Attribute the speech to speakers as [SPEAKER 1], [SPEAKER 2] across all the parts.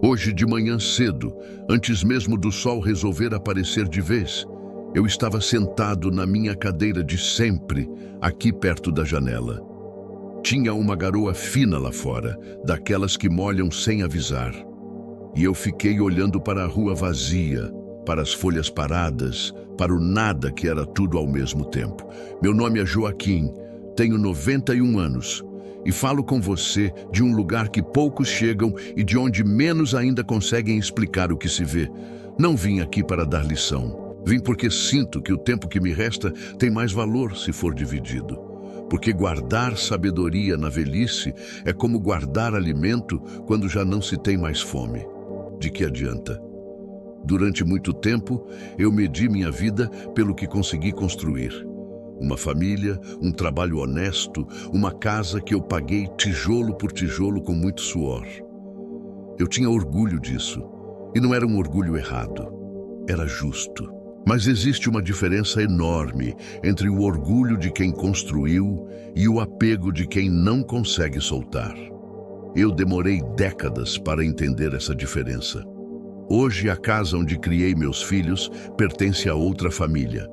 [SPEAKER 1] Hoje de manhã cedo, antes mesmo do sol resolver aparecer de vez, eu estava sentado na minha cadeira de sempre, aqui perto da janela. Tinha uma garoa fina lá fora, daquelas que molham sem avisar. E eu fiquei olhando para a rua vazia, para as folhas paradas, para o nada que era tudo ao mesmo tempo. Meu nome é Joaquim, tenho 91 anos. E falo com você de um lugar que poucos chegam e de onde menos ainda conseguem explicar o que se vê. Não vim aqui para dar lição. Vim porque sinto que o tempo que me resta tem mais valor se for dividido. Porque guardar sabedoria na velhice é como guardar alimento quando já não se tem mais fome. De que adianta? Durante muito tempo, eu medi minha vida pelo que consegui construir. Uma família, um trabalho honesto, uma casa que eu paguei tijolo por tijolo com muito suor. Eu tinha orgulho disso, e não era um orgulho errado, era justo. Mas existe uma diferença enorme entre o orgulho de quem construiu e o apego de quem não consegue soltar. Eu demorei décadas para entender essa diferença. Hoje, a casa onde criei meus filhos pertence a outra família.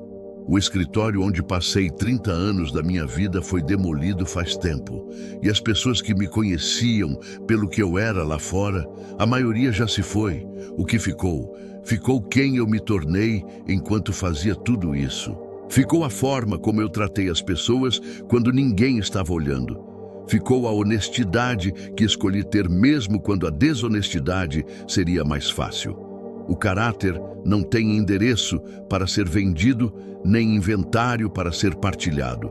[SPEAKER 1] O escritório onde passei 30 anos da minha vida foi demolido faz tempo. E as pessoas que me conheciam pelo que eu era lá fora, a maioria já se foi. O que ficou? Ficou quem eu me tornei enquanto fazia tudo isso. Ficou a forma como eu tratei as pessoas quando ninguém estava olhando. Ficou a honestidade que escolhi ter mesmo quando a desonestidade seria mais fácil. O caráter não tem endereço para ser vendido, nem inventário para ser partilhado.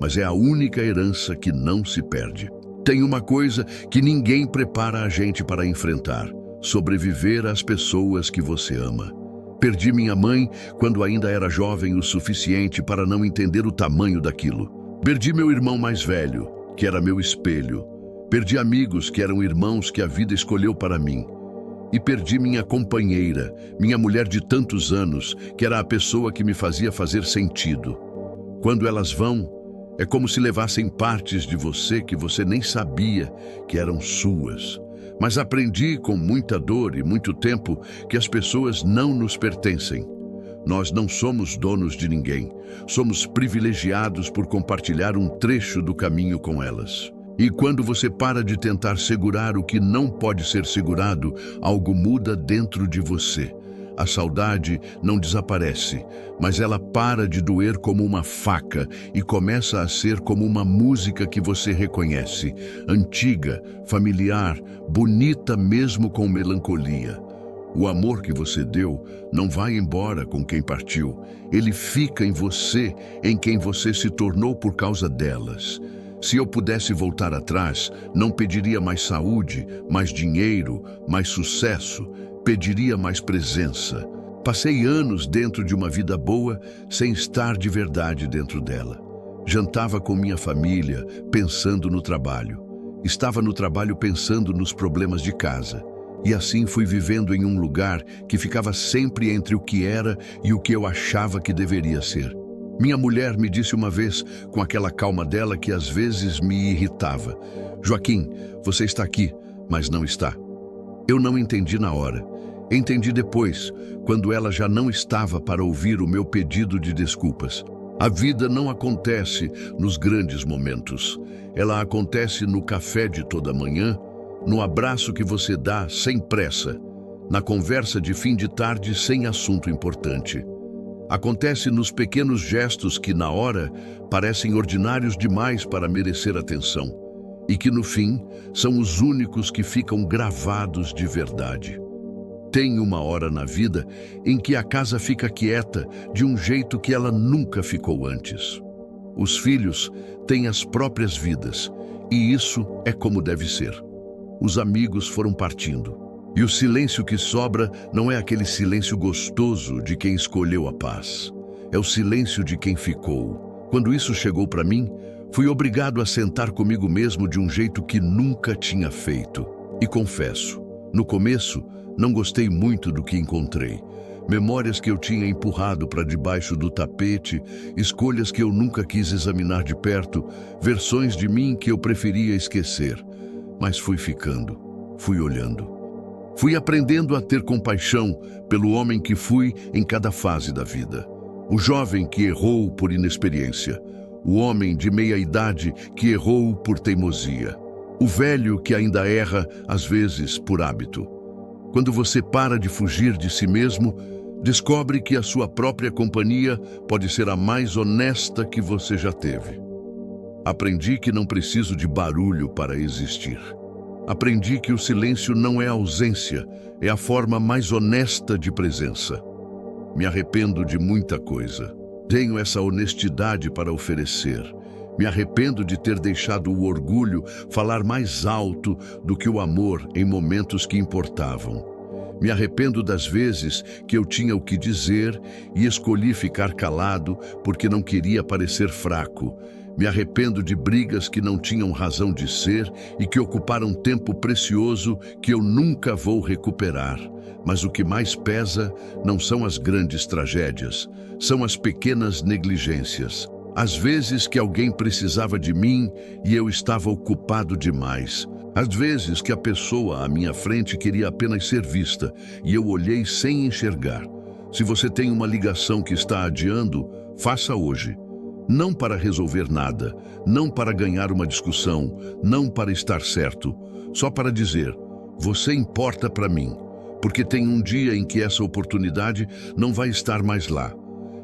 [SPEAKER 1] Mas é a única herança que não se perde. Tem uma coisa que ninguém prepara a gente para enfrentar: sobreviver às pessoas que você ama. Perdi minha mãe quando ainda era jovem o suficiente para não entender o tamanho daquilo. Perdi meu irmão mais velho, que era meu espelho. Perdi amigos que eram irmãos que a vida escolheu para mim. E perdi minha companheira, minha mulher de tantos anos, que era a pessoa que me fazia fazer sentido. Quando elas vão, é como se levassem partes de você que você nem sabia que eram suas. Mas aprendi com muita dor e muito tempo que as pessoas não nos pertencem. Nós não somos donos de ninguém. Somos privilegiados por compartilhar um trecho do caminho com elas. E quando você para de tentar segurar o que não pode ser segurado, algo muda dentro de você. A saudade não desaparece, mas ela para de doer como uma faca e começa a ser como uma música que você reconhece, antiga, familiar, bonita mesmo com melancolia. O amor que você deu não vai embora com quem partiu. Ele fica em você, em quem você se tornou por causa delas. Se eu pudesse voltar atrás, não pediria mais saúde, mais dinheiro, mais sucesso, pediria mais presença. Passei anos dentro de uma vida boa, sem estar de verdade dentro dela. Jantava com minha família, pensando no trabalho. Estava no trabalho pensando nos problemas de casa. E assim fui vivendo em um lugar que ficava sempre entre o que era e o que eu achava que deveria ser. Minha mulher me disse uma vez, com aquela calma dela que às vezes me irritava: Joaquim, você está aqui, mas não está. Eu não entendi na hora. Entendi depois, quando ela já não estava para ouvir o meu pedido de desculpas. A vida não acontece nos grandes momentos. Ela acontece no café de toda manhã, no abraço que você dá sem pressa, na conversa de fim de tarde sem assunto importante. Acontece nos pequenos gestos que, na hora, parecem ordinários demais para merecer atenção, e que, no fim, são os únicos que ficam gravados de verdade. Tem uma hora na vida em que a casa fica quieta de um jeito que ela nunca ficou antes. Os filhos têm as próprias vidas, e isso é como deve ser. Os amigos foram partindo. E o silêncio que sobra não é aquele silêncio gostoso de quem escolheu a paz. É o silêncio de quem ficou. Quando isso chegou para mim, fui obrigado a sentar comigo mesmo de um jeito que nunca tinha feito. E confesso, no começo, não gostei muito do que encontrei. Memórias que eu tinha empurrado para debaixo do tapete, escolhas que eu nunca quis examinar de perto, versões de mim que eu preferia esquecer. Mas fui ficando, fui olhando. Fui aprendendo a ter compaixão pelo homem que fui em cada fase da vida. O jovem que errou por inexperiência. O homem de meia idade que errou por teimosia. O velho que ainda erra, às vezes, por hábito. Quando você para de fugir de si mesmo, descobre que a sua própria companhia pode ser a mais honesta que você já teve. Aprendi que não preciso de barulho para existir. Aprendi que o silêncio não é ausência, é a forma mais honesta de presença. Me arrependo de muita coisa. Tenho essa honestidade para oferecer. Me arrependo de ter deixado o orgulho falar mais alto do que o amor em momentos que importavam. Me arrependo das vezes que eu tinha o que dizer e escolhi ficar calado porque não queria parecer fraco. Me arrependo de brigas que não tinham razão de ser e que ocuparam tempo precioso que eu nunca vou recuperar. Mas o que mais pesa não são as grandes tragédias, são as pequenas negligências. Às vezes que alguém precisava de mim e eu estava ocupado demais. Às vezes que a pessoa à minha frente queria apenas ser vista e eu olhei sem enxergar. Se você tem uma ligação que está adiando, faça hoje. Não para resolver nada, não para ganhar uma discussão, não para estar certo, só para dizer, você importa para mim, porque tem um dia em que essa oportunidade não vai estar mais lá,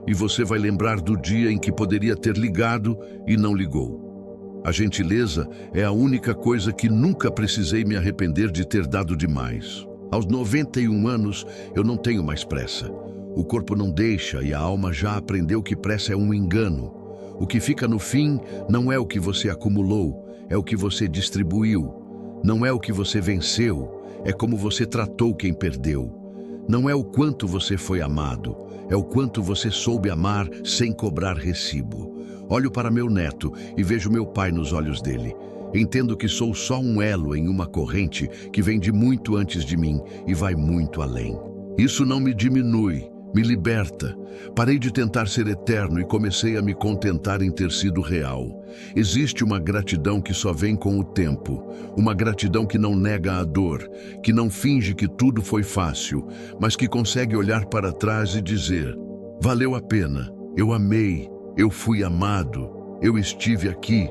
[SPEAKER 1] e você vai lembrar do dia em que poderia ter ligado e não ligou. A gentileza é a única coisa que nunca precisei me arrepender de ter dado demais. Aos 91 anos, eu não tenho mais pressa. O corpo não deixa e a alma já aprendeu que pressa é um engano. O que fica no fim não é o que você acumulou, é o que você distribuiu. Não é o que você venceu, é como você tratou quem perdeu. Não é o quanto você foi amado, é o quanto você soube amar sem cobrar recibo. Olho para meu neto e vejo meu pai nos olhos dele. Entendo que sou só um elo em uma corrente que vem de muito antes de mim e vai muito além. Isso não me diminui. Me liberta. Parei de tentar ser eterno e comecei a me contentar em ter sido real. Existe uma gratidão que só vem com o tempo. Uma gratidão que não nega a dor, que não finge que tudo foi fácil, mas que consegue olhar para trás e dizer, valeu a pena, eu amei, eu fui amado, eu estive aqui.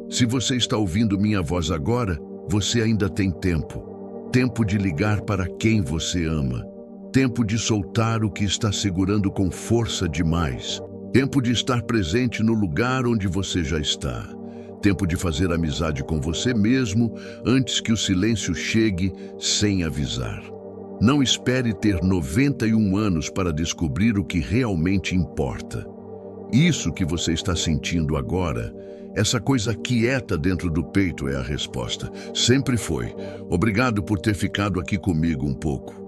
[SPEAKER 1] Se você está ouvindo minha voz agora, você ainda tem tempo. Tempo de ligar para quem você ama. Tempo de soltar o que está segurando com força demais. Tempo de estar presente no lugar onde você já está. Tempo de fazer amizade com você mesmo antes que o silêncio chegue sem avisar. Não espere ter 91 anos para descobrir o que realmente importa. Isso que você está sentindo agora, essa coisa quieta dentro do peito é a resposta. Sempre foi. Obrigado por ter ficado aqui comigo um pouco.